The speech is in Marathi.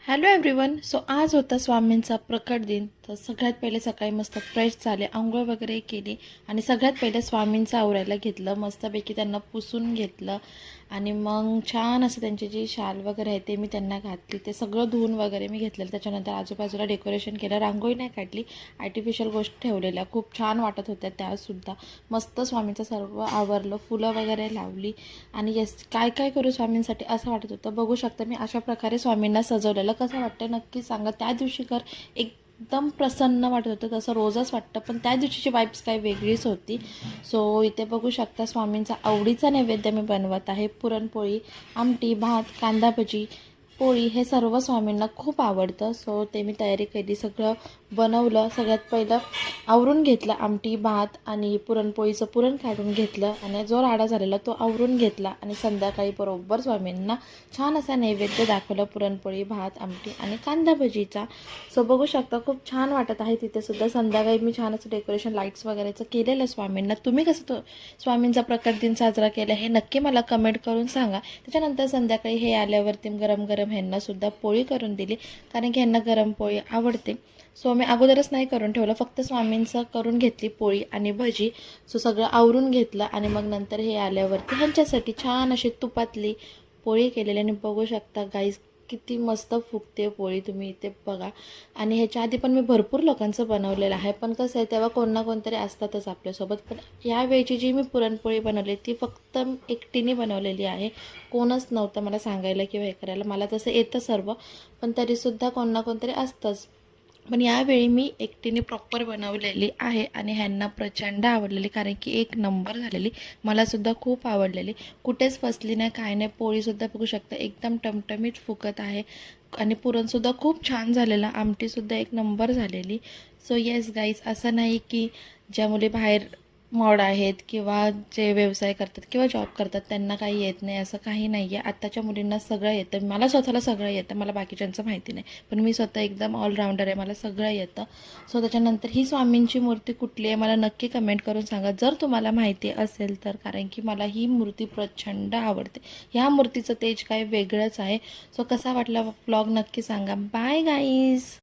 Hello everyone. सो आज होता स्वामींचा प्रकट दिन. तर सगळ्यात पहिले सकाळी मस्त फ्रेश झाले, आंघोळ वगैरे केली आणि सगळ्यात पहिले स्वामींचं आवरायला घेतलं. मस्तपैकी त्यांना पुसून घेतलं आणि मग छान असं त्यांची जी शाल वगैरे आहे ते मी त्यांना घातली. ते सगळं धुवून वगैरे मी घेतलेलं. त्याच्यानंतर आजूबाजूला डेकोरेशन केलं, रांगोळी नाही काढली, आर्टिफिशियल गोष्ट ठेवलेल्या खूप छान वाटत होत्या त्यासुद्धा. मस्त स्वामींचं सर्व आवरलं, फुलं वगैरे लावली आणि येस काय काय करू स्वामींसाठी असं वाटत होतं. बघू शकता मी अशा प्रकारे स्वामींना सजवलेलं. कसं वाटतं नक्की सांगा. त्या दिवशी एकदम प्रसन्न वाटत होतं, तसं रोजच वाटतं, पण त्या दिवशीची वाईब्स काही वेगळीच होती. सो इथे बघू शकता स्वामींचा आवडीचा नैवेद्य मी बनवत आहे. पुरणपोळी, आमटी, भात, कांदा भजी, पोळी हे सर्व स्वामींना खूप आवडतं. सो ते मी तयारी केली, सगळं बनवलं. सगळ्यात पहिलं आवरून घेतलं आमटी, भात आणि पुरणपोळीचं पुरण काढून घेतलं आणि जो राडा झालेला तो आवरून घेतला आणि संध्याकाळी बरोबर स्वामींना छान असा नैवेद्य दाखवलं, पुरणपोळी, भात, आमटी आणि कांदा भजीचा. सो बघू शकता खूप छान वाटत आहे. तिथे सुद्धा संध्याकाळी मी छान असं डेकोरेशन लाईट्स वगैरेचं केलेलं स्वामींना. तुम्ही कसं तो स्वामींचा प्रकट दिन साजरा केला हे नक्की मला कमेंट करून सांगा. त्याच्यानंतर संध्याकाळी हे आल्यावरती गरम गरम ह्यांना सुद्धा पोळी करून दिली, कारण की ह्यांना गरम पोळी आवडते. सो मी अगोदरच नाही करून ठेवलं, फक्त स्वामींचं करून घेतली पोळी आणि भजी. सो सगळं आवरून घेतलं आणि मग नंतर हे आल्यावरती ह्यांच्यासाठी छान अशी तुपातली पोळी केलेली. आणि बघू शकता गाईज किती मस्त फुगते पोळी, तुम्ही इथे बघा. आणि ह्याच्या आधी पण मी भरपूर लोकांचं बनवलेलं आहे, पण कसं आहे तेव्हा कोण ना कोणतरी असतातच आपल्यासोबत. पण यावेळची जी मी पुरणपोळी बनवली ती फक्त एकटीने बनवलेली आहे. कोणच नव्हतं मला सांगायला किंवा हे करायला. मला तसं येतं सर्व, पण तरीसुद्धा कोण ना कोणतरी असतंच. पण यावेळी मी एकटीने प्रॉपर बनवलेली आहे आणि ह्यांना प्रचंड आवडलेली, कारण की एक नंबर झालेली. मलासुद्धा खूप आवडलेली, कुठेच फसली नाही, काय नाही. पोळीसुद्धा बघू शकता एकदम टमटमीत फुगत आहे आणि पुरणसुद्धा खूप छान झालेलं, आमटीसुद्धा एक नंबर झालेली. सो येस गाईज, असं नाही की ज्या मुली बाहेर मॉड आहेत किंवा जे व्यवसाय करतात किंवा जॉब करतात त्यांना काही येत नाही, असं काही नाही आहे. आत्ताच्या मुलींना सगळं येतं. मला स्वतःला सगळं येतं, मला बाकीच्यांचं माहिती नाही, पण मी स्वतः एकदम ऑलराऊंडर आहे, मला सगळं येतं. सो त्याच्यानंतर ही स्वामींची मूर्ती कुठली आहे मला नक्की कमेंट करून सांगा, जर तुम्हाला माहिती असेल तर, कारण की मला ही मूर्ती प्रचंड आवडते. ह्या मूर्तीचं तेज काय वेगळंच आहे. सो कसा वाटला व्लॉग नक्की सांगा. Bye guys.